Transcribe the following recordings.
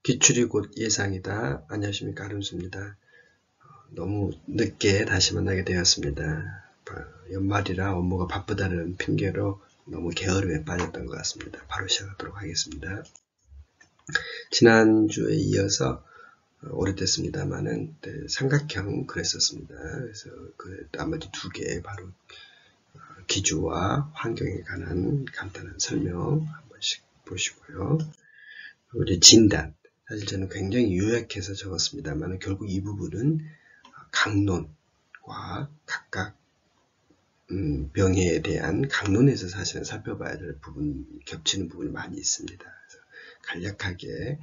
기출이 곧 예상이다. 안녕하십니까, 아름수입니다. 너무 늦게 다시 만나게 되었습니다. 연말이라 업무가 바쁘다는 핑계로 너무 게으름에 빠졌던 것 같습니다. 바로 시작하도록 하겠습니다. 지난주에 이어서 오래됐습니다만은 삼각형 그랬었습니다. 그래서 그 나머지 두 개 바로 기주와 환경에 관한 간단한 설명 한 번씩 보시고요. 그리고 이제 진단. 사실 저는 굉장히 요약해서 적었습니다만 결국 이 부분은 강론과 각각 병에 대한 강론에서 사실은 살펴봐야 될 부분, 겹치는 부분이 많이 있습니다. 그래서 간략하게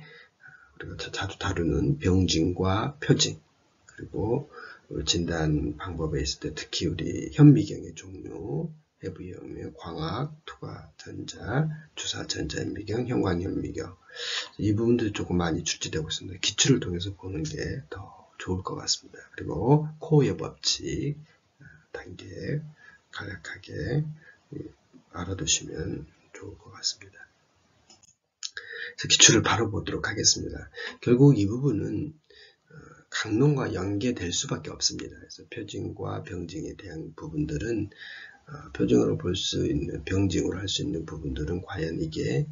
우리가 자주 다루는 병징과 표징, 그리고 진단 방법에 있을 때 특히 우리 현미경의 종류, 해부현미경, 광학, 투과 전자, 주사 전자 현미경, 형광 현미경, 이 부분들이 조금 많이 출제되고 있습니다. 기출을 통해서 보는 게 더 좋을 것 같습니다. 그리고 코어의 법칙 단계 간략하게 알아두시면 좋을 것 같습니다. 그래서 기출을 바로 보도록 하겠습니다. 결국 이 부분은 강론과 연계될 수밖에 없습니다. 그래서 표징과 병징에 대한 부분들은 표징으로 볼 수 있는, 병징으로 할 수 있는 부분들은 과연 이게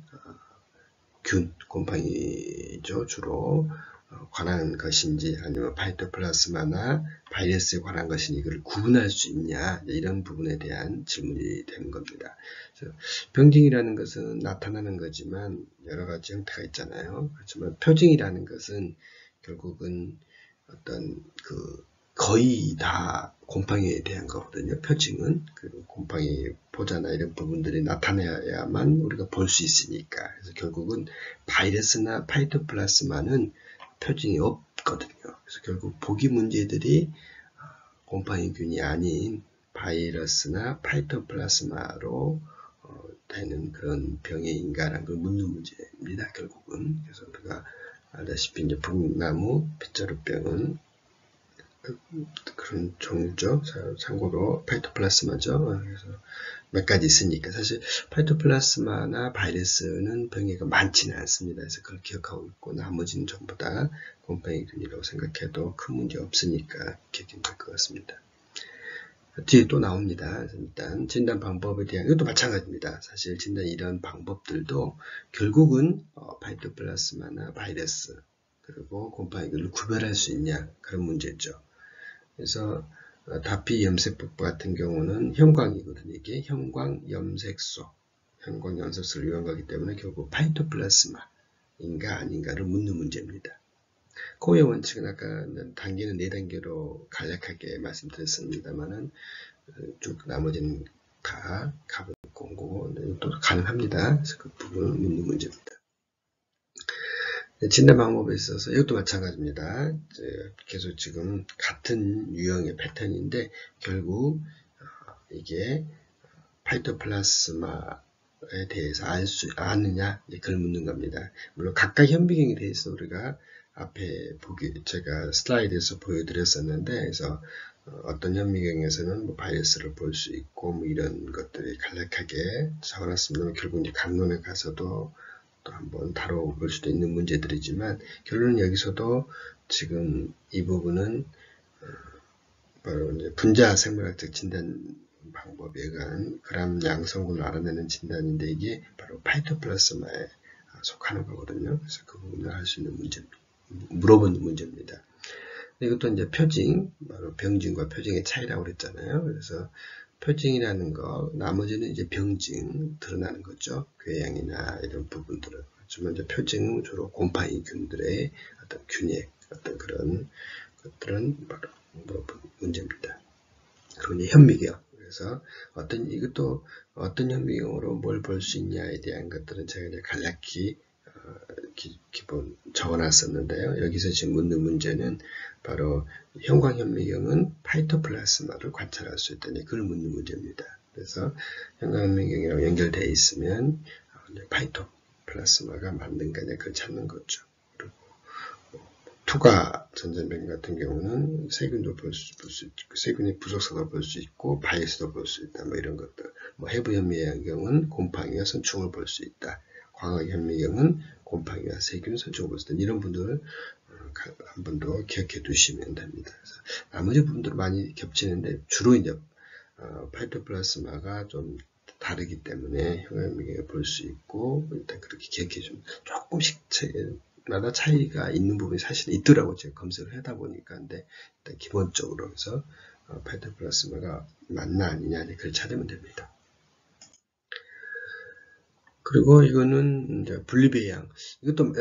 균, 곰팡이죠. 주로 관한 것인지 아니면 파이토플라스마나 바이러스에 관한 것인지 이걸 구분할 수 있냐, 이런 부분에 대한 질문이 되는 겁니다. 그래서 병징이라는 것은 나타나는 거지만 여러 가지 형태가 있잖아요. 그렇지만 표징이라는 것은 결국은 어떤 거의 다 곰팡이에 대한 거거든요. 표징은 그리고 곰팡이 보자나 이런 부분들이 나타나야만 우리가 볼 수 있으니까. 그래서 결국은 바이러스나 파이토플라스마는 표징이 없거든요. 그래서 결국 보기 문제들이 곰팡이균이 아닌 바이러스나 파이토플라스마로 되는 그런 병의인가라는 걸 묻는 문제입니다. 결국은. 그래서 우리가 알다시피 이제 북나무 빗자루병은 그런 종류죠. 참고로 파이토플라스마죠. 그래서 몇 가지 있으니까 사실 파이토플라스마나 바이러스는 병해가 많지는 않습니다. 그래서 그걸 기억하고 있고 나머지는 전부 다 곰팡이균이라고 생각해도 큰 문제 없으니까 기억이 될 것 같습니다. 뒤에 또 나옵니다. 일단 진단 방법에 대한 이것도 마찬가지입니다. 사실 진단 이런 방법들도 결국은 파이토플라스마나 바이러스 그리고 곰팡이균을 구별할 수 있냐 그런 문제죠. 그래서 다피 염색법 같은 경우는 형광이거든요. 이게 형광염색소, 형광염색소를 이용한 거기 때문에 결국 파이토플라스마인가 아닌가를 묻는 문제입니다. 코어의 원칙은 아까 단계는 4단계로 간략하게 말씀드렸습니다만은 쭉 나머지는 다 가볼 공고 또 가능합니다. 그래서 그 부분을 묻는 문제입니다. 진단 방법에 있어서 이것도 마찬가지입니다. 계속 지금 같은 유형의 패턴인데 결국 이게 파이토플라스마에 대해서 아느냐 그걸 묻는 겁니다. 물론 각각 현미경에 대해서 우리가 앞에 제가 슬라이드에서 보여드렸었는데 그래서 어떤 현미경에서는 뭐 바이러스를 볼 수 있고 뭐 이런 것들이 간략하게 적어놨습니다. 결국 이제 강론에 가서도 또 한번 다뤄볼 수도 있는 문제들이지만 결론은 여기서도 지금 이 부분은 바로 이제 분자 생물학적 진단 방법에 의한 그람 양성분을 알아내는 진단인데 이게 바로 파이토플라스마에 속하는 거거든요. 그래서 그 부분을 할 수 있는 문제입니다. 물어보는 문제입니다. 이것도 이제 표징, 바로 병징과 표징의 차이라고 그랬잖아요. 그래서 표징이라는 거, 나머지는 이제 병징 드러나는 거죠. 궤양이나 이런 부분들은. 그렇지만 이제 표징은 주로 곰팡이균들의 어떤 균의 어떤 그런 것들은 바로 문제입니다. 그리고 이제 현미경. 그래서 이것도 어떤 현미경으로 뭘 볼 수 있냐에 대한 것들은 제가 이제 간략히 기본 적어놨었는데요. 여기서 지금 묻는 문제는 바로 형광현미경은 파이토플라스마를 관찰할 수 있다니 그걸 묻는 문제입니다. 그래서 형광현미경이랑 연결되어 있으면 파이토플라스마가 맞는가 그걸 찾는 거죠. 그리고 투과 전자병 같은 경우는 세균도 볼 수 있고 세균의 부속성을 볼 수 있고 바이러스도 볼 수 있다. 뭐 이런 것들. 해부현미경은 곰팡이와 선충을 볼 수 있다. 광학현미경은 곰팡이와 세균, 선충보스든 이런 분들 한 번 더 기억해 두시면 됩니다. 그래서 나머지 부분들은 많이 겹치는데 주로 이제 파이토플라스마가 좀 다르기 때문에 흉악미경에 볼 수 있고 일단 그렇게 기억해 주면 조금씩 마다 차이가 있는 부분이 사실 있더라고요. 제가 검색을 하다 보니까. 근데 일단 기본적으로 해서 파이토플라스마가 맞나 아니냐 그걸 찾으면 됩니다. 그리고 이거는 이제 분리배양. 이것도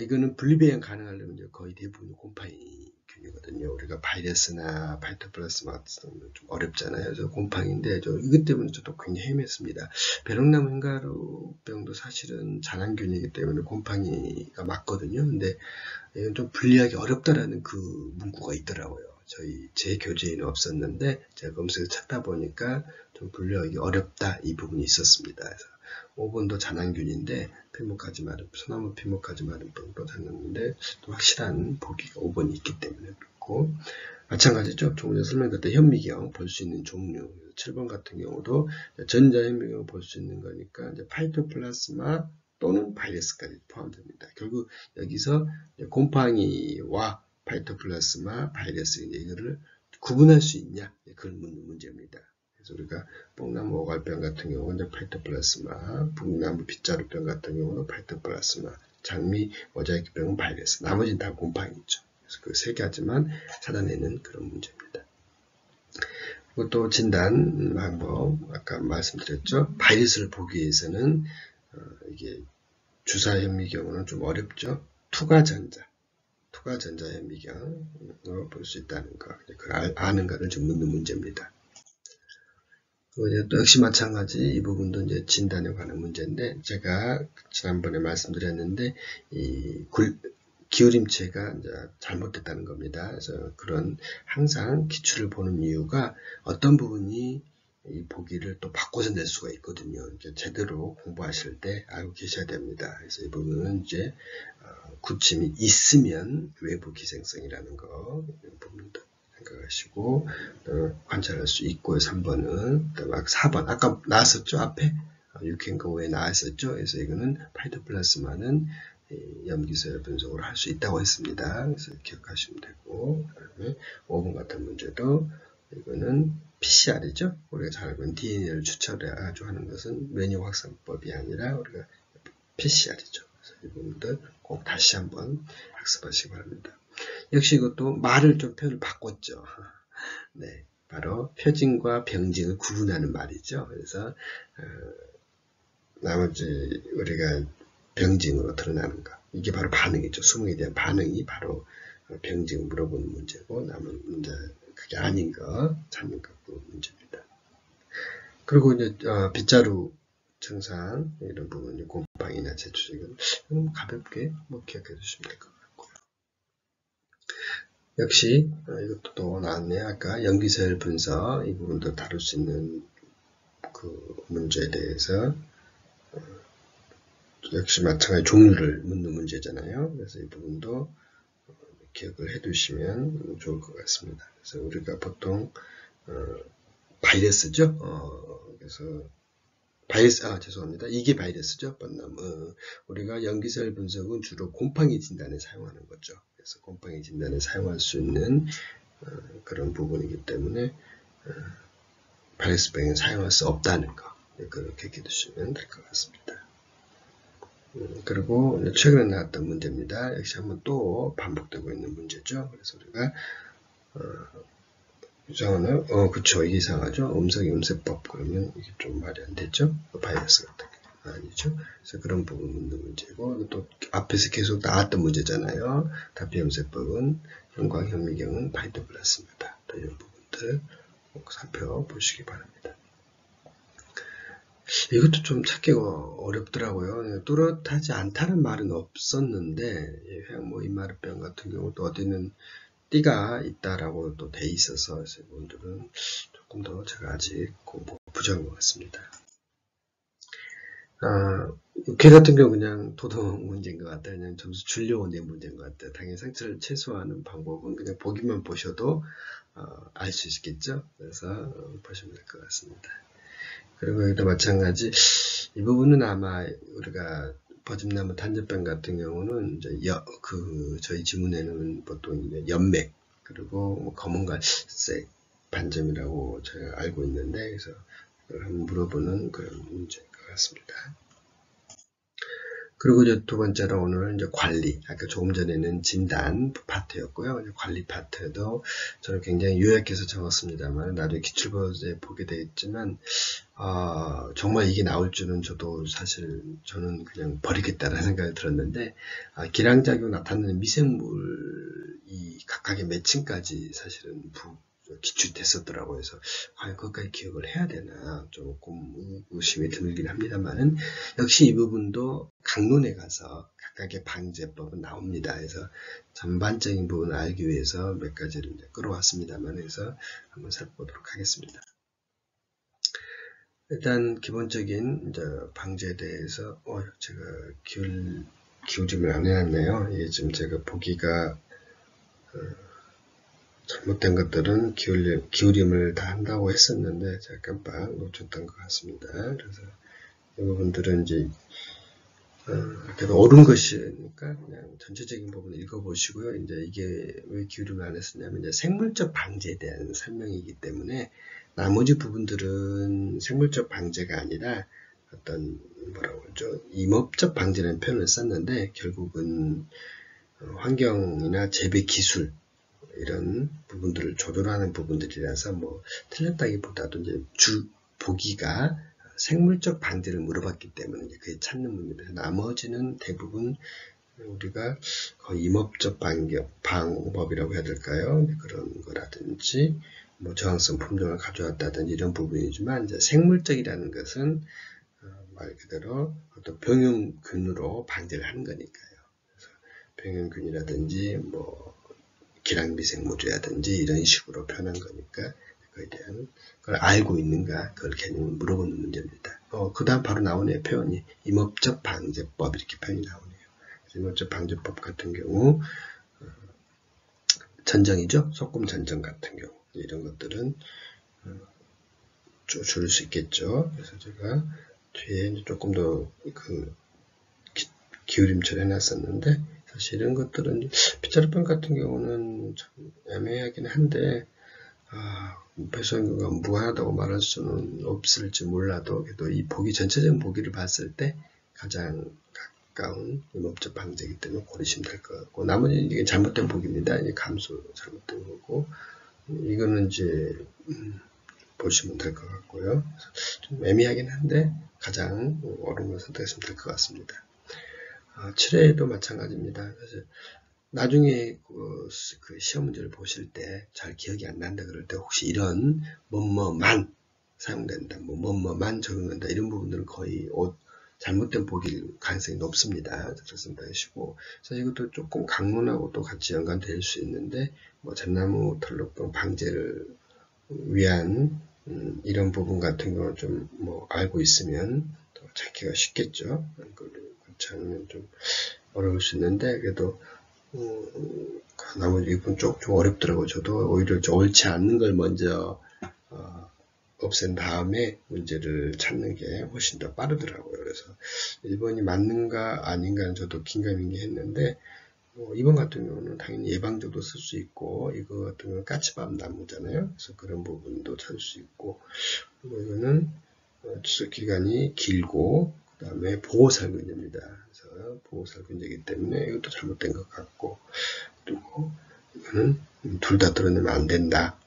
이거는 분리배양 가능하려면 이제 거의 대부분 곰팡이균이거든요. 우리가 바이러스나 파이토플라스마 같은 건 좀 어렵잖아요. 그래서 곰팡이인데 이것 때문에 저도 굉장히 헤맸습니다. 배롱나무 흰가루병도 사실은 잔황균이기 때문에 곰팡이가 맞거든요. 근데 이건 좀 분리하기 어렵다라는 그 문구가 있더라고요. 제 교재에는 없었는데 제가 검색을 찾다 보니까 좀 분리하기 어렵다 이 부분이 있었습니다. 그래서 5번도 잔황균인데 소나무 피목하지마름병도 찾았는데 또 확실한 보기가 5번이 있기 때문에 그렇고 마찬가지죠. 조금 전에 설명드렸던 현미경 볼 수 있는 종류 7번 같은 경우도 전자현미경을 볼 수 있는 거니까 이제 파이토플라스마 또는 바이러스까지 포함됩니다. 결국 여기서 곰팡이와 파이토플라스마 바이러스 이거를 구분할 수 있냐 그걸 묻는 문제입니다. 그래서 우리가 뽕나무 오갈병 같은 경우는 이제 파이토플라스마, 북나무 빗자루병 같은 경우는 파이토플라스마, 장미 모자이크병은 바이러스, 나머지는 다 곰팡이죠. 그래서 그 세 가지만 찾아내는 그런 문제입니다. 그리고 또 진단 방법, 아까 말씀드렸죠. 바이러스를 보기 위해서는 이게 주사 현미경우는 좀 어렵죠. 투과전자 현미경으로 볼 수 있다는 거, 그걸 아는가를 좀 묻는 문제입니다. 또 역시 마찬가지 이 부분도 이제 진단에 관한 문제인데 제가 지난번에 말씀드렸는데 이 기울임체가 이제 잘못됐다는 겁니다. 그래서 그런 항상 기출을 보는 이유가 어떤 부분이 이 보기를 또 바꿔서 낼 수가 있거든요. 이제 제대로 공부하실 때 알고 계셔야 됩니다. 그래서 이 부분은 이제 구침이 있으면 외부 기생성이라는 거 부분도 생각하시고 관찰할 수 있고요. 3번은 막 4번 아까 나왔었죠. 앞에 6행과 5에 나왔었죠. 그래서 이거는 파이토플라스마는 염기서열 분석으로 할 수 있다고 했습니다. 그래서 기억하시면 되고 그다음에 5번 같은 문제도 이거는 PCR이죠. 우리가 잘 알고 있는 DNA를 추출해가지고 하는 것은 메뉴 확산법이 아니라 우리가 PCR이죠. 그래서 이 부분들 꼭 다시 한번 학습하시기 바랍니다. 역시 이것도 말을 좀 표현을 바꿨죠. 네, 바로 표징과 병징을 구분하는 말이죠. 그래서 나머지 우리가 병징으로 드러나는 것 이게 바로 반응이죠. 수능에 대한 반응이 바로 병징을 물어보는 문제고 남은 문제 그게 아닌 거 찾는 것도 문제입니다. 그리고 이제 빗자루 증상 이런 부분 곰팡이나 제추 이건 가볍게 기억해 주시면 될 것 같고요. 역시 이것도 또 나왔네요. 아까 염기서열 분석 이 부분도 다룰 수 있는 그 문제에 대해서 역시 마찬가지 종류를 묻는 문제잖아요. 그래서 이 부분도 기억을 해두시면 좋을 것 같습니다. 그래서 우리가 보통 바이러스죠. 그래서 죄송합니다. 이게 바이러스죠. 우리가 염기서열 분석은 주로 곰팡이 진단에 사용하는 거죠. 그래서 곰팡이 진단에 사용할 수 있는 그런 부분이기 때문에 바이러스병에 사용할 수 없다는 거 그렇게 기억해 두시면 될 것 같습니다. 그리고 최근에 나왔던 문제입니다. 역시 한번 또 반복되고 있는 문제죠. 그래서 우리가 이상하나요? 그쵸. 이게 이상하죠. 음성임세법 그러면 이게 좀 말이 안 되죠. 바이러스 같은 게 아니죠. 그래서 그런 부분 묻는 문제고 또 앞에서 계속 나왔던 문제잖아요. 다피임세법은 형광현미경은 파이토플라스마다. 이런 부분들 꼭 살펴보시기 바랍니다. 이것도 좀 찾기가 어렵더라고요. 뚜렷하지 않다는 말은 없었는데 횡모 이마르병 같은 경우도 어디는 띠가 있다라고 또 돼 있어서 이분들은 조금 더 제가 아직 공부 부족한 것 같습니다. 개 같은 경우 그냥 도덕 문제인 것 같아요. 그냥 점수 주려고 낸 문제인 것 같아요. 당연히 상처를 최소화하는 방법은 그냥 보기만 보셔도 알 수 있겠죠. 그래서 보시면 될 것 같습니다. 그리고 여기도 마찬가지 이 부분은 아마 우리가 버짐나무 단접병 같은 경우는 이제 저희 지문에는 보통 이제 연맥 그리고 뭐 검은갈색 반점이라고 제가 알고 있는데, 그래서 그걸 한번 물어보는 그런 문제인 것 같습니다. 그리고 이제 두 번째로 오늘 이제 관리, 아까 조금 전에는 진단 파트였고요. 관리 파트도 저는 굉장히 요약해서 적었습니다만 나중에 기출버스에 보게 되겠지만 정말 이게 나올 줄은 저도 사실 저는 그냥 버리겠다라는 생각이 들었는데, 기량작용 나타나는 미생물이 각각의 매칭까지 사실은 기출됐었더라고요. 그래서 과연 그것까지 기억을 해야 되나 조금 의심이 들긴 합니다만은, 역시 이 부분도 강론에 가서 각각의 방제법은 나옵니다. 그래서 전반적인 부분을 알기 위해서 몇 가지를 이제 끌어왔습니다만, 그래서 한번 살펴보도록 하겠습니다. 일단 기본적인 이제 방제에 대해서 제가 기울임을 안 해놨네요. 이게 지금 제가 보기가 잘못된 것들은 기울임을 다 한다고 했었는데 제가 깜빡 놓쳤던 것 같습니다. 그래서 이 부분들은 이제 그래도 옳은 것이니까 그냥 전체적인 부분을 읽어보시고요. 이제 이게 왜 기울임을 안 했었냐면 이제 생물적 방제에 대한 설명이기 때문에 나머지 부분들은 생물적 방제가 아니라 어떤 뭐라고 그러죠? 임업적 방제라는 표현을 썼는데 결국은 환경이나 재배 기술 이런 부분들을 조절하는 부분들이라서 뭐 틀렸다기보다도 이제 보기가 생물적 방제를 물어봤기 때문에 이제 그게 찾는 문제입니다. 나머지는 대부분 우리가 거의 임업적 방법이라고 해야 될까요? 그런 거라든지 뭐 저항성 품종을 가져왔다든지 이런 부분이지만 이제 생물적이라는 것은 말 그대로 어떤 병용균으로 방제를 하는 거니까요. 그래서 병용균이라든지 뭐 기량미생물이라든지 이런 식으로 표현한 거니까 그거에 대한 걸 알고 있는가 그걸 개념을 물어보는 문제입니다. 그 다음 바로 나오네요. 표현이 임업적 방제법 이렇게 표현이 나오네요. 임업적 방제법 같은 경우 전정이죠. 소금 전정 같은 경우 이런 것들은 줄일 수 있겠죠. 그래서 제가 뒤에 조금 더 기울임처럼 해놨었는데 사실 이런 것들은 피자르병 같은 경우는 참 애매하긴 한데 배수환경과 무관하다고 말할 수는 없을지 몰라도 그래도 이 보기 전체적인 보기를 봤을 때 가장 가까운 임업적 방제이기 때문에 고르시면 될 것 같고, 나머지는 이게 잘못된 보기입니다. 이게 감수 잘못된 거고 이거는 이제 보시면 될 것 같고요. 좀 애매하긴 한데 가장 옳은 걸 선택하시면 될 것 같습니다. 7회도 마찬가지입니다. 그래서 나중에 그 시험 문제를 보실 때 잘 기억이 안 난다 그럴 때 혹시 이런 뭐뭐만 사용된다, 뭐뭐만 적용된다 이런 부분들은 거의 잘못된 보기일 가능성이 높습니다. 그래서 생각하시고, 사실 이것도 조금 강론하고 또 같이 연관될 수 있는데 뭐 잣나무 털록병 방제를 위한 이런 부분 같은 경우는 좀 뭐 알고 있으면 더 찾기가 쉽겠죠. 그렇지 않으면 좀 어려울 수 있는데 그래도 나머지 이분 좀 어렵더라고요. 저도 오히려 옳지 않는 걸 먼저 없앤 다음에 문제를 찾는 게 훨씬 더 빠르더라고요. 그래서 1번이 맞는가 아닌가는 저도 긴가민가 했는데 2번 같은 경우는 당연히 예방적도 쓸 수 있고, 이거 같은 경우는 까치밥 나무잖아요. 그래서 그런 부분도 찾을 수 있고, 그리고 이거는 추석 기간이 길고 그 다음에 보호살균제입니다. 그래서 보호살균제이기 때문에 이것도 잘못된 것 같고, 그리고 이거는 둘 다 드러내면 안 된다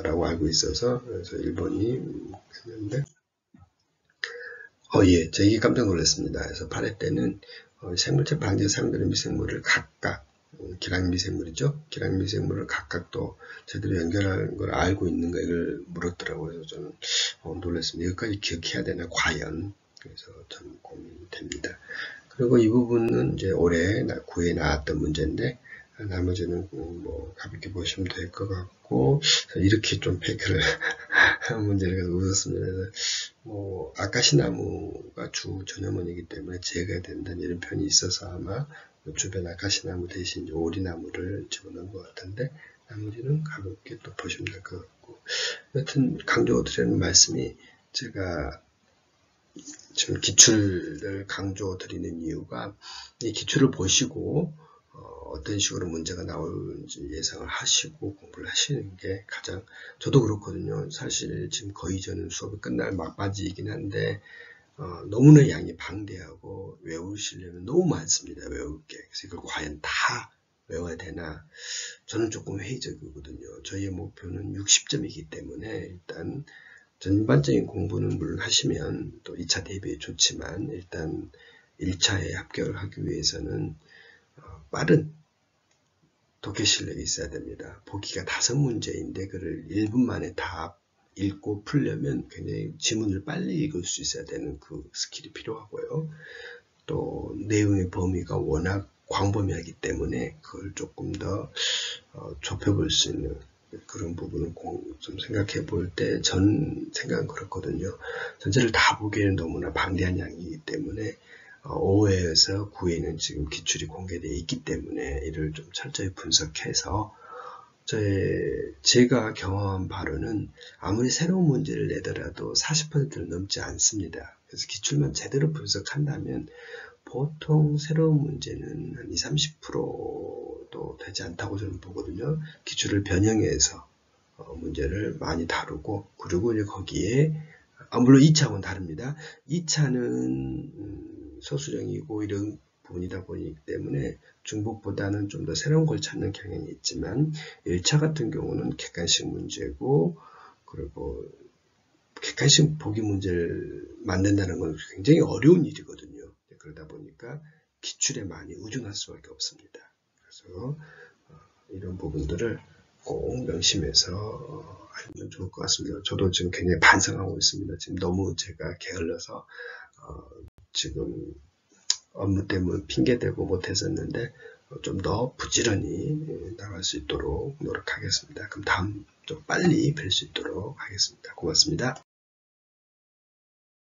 라고 알고 있어서 그래서 1번이 했는데 예, 저 이게 깜짝 놀랐습니다. 그래서 8회 때는 생물체 방제에 사용되는 미생물을 각각 기량미생물이죠. 기량미생물을 각각 또 제대로 연결하는 걸 알고 있는 거 이걸 물었더라고요. 그래서 저는 놀랐습니다. 이것까지 기억해야 되나 과연. 그래서 참 고민됩니다. 그리고 이 부분은 이제 올해 9회 나왔던 문제인데 나머지는 뭐 가볍게 보시면 될 것 같고, 이렇게 좀 폐교를 한 문제를 가지고 웃었습니다. 그래서 뭐 아카시나무가 주 전염원이기 때문에 제거해야 된다는 이런 표현이 있어서 아마 주변 아카시나무 대신 오리나무를 집어넣은 것 같은데 나머지는 가볍게 또 보시면 될 것 같고, 여튼 강조드리는 말씀이 제가 지금 기출을 강조드리는 이유가 이 기출을 보시고 어떤 식으로 문제가 나올지 예상을 하시고 공부를 하시는 게 가장, 저도 그렇거든요. 사실 지금 거의 저는 수업이 끝날 막바지이긴 한데 너무나 양이 방대하고 외우시려면 너무 많습니다. 외울 게. 그래서 이걸 과연 다 외워야 되나? 저는 조금 회의적이거든요. 저희의 목표는 60점이기 때문에 일단 전반적인 공부는 물론 하시면 또 2차 대비에 좋지만 일단 1차에 합격을 하기 위해서는 빠른 독해 실력이 있어야 됩니다. 보기가 5문제인데 그를 1분 만에 다 읽고 풀려면 굉장히 지문을 빨리 읽을 수 있어야 되는 그 스킬이 필요하고요. 또 내용의 범위가 워낙 광범위하기 때문에 그걸 조금 더 좁혀볼 수 있는 그런 부분을 좀 생각해 볼 때 전 생각은 그렇거든요. 전체를 다 보기에는 너무나 방대한 양이기 때문에 5회에서 9회는 지금 기출이 공개되어 있기 때문에 이를 좀 철저히 분석해서 제가 경험한 바로는 아무리 새로운 문제를 내더라도 40%를 넘지 않습니다. 그래서 기출만 제대로 분석한다면 보통 새로운 문제는 한 20, 30%도 되지 않다고 저는 보거든요. 기출을 변형해서 문제를 많이 다루고, 그리고 이제 거기에 물론 2차하고는 다릅니다. 2차는 소수령이고 이런 부분이다 보기 때문에 중복보다는 좀 더 새로운 걸 찾는 경향이 있지만 1차 같은 경우는 객관식 문제고, 그리고 객관식 보기 문제를 만든다는 건 굉장히 어려운 일이거든요. 그러다 보니까 기출에 많이 의존할 수밖에 없습니다. 그래서 이런 부분들을 꼭 명심해서 알면 좋을 것 같습니다. 저도 지금 굉장히 반성하고 있습니다. 지금 너무 제가 게을러서 지금 업무 때문에 핑계대고 못했었는데 좀 더 부지런히 나갈 수 있도록 노력하겠습니다. 그럼 다음 좀 빨리 뵐 수 있도록 하겠습니다. 고맙습니다.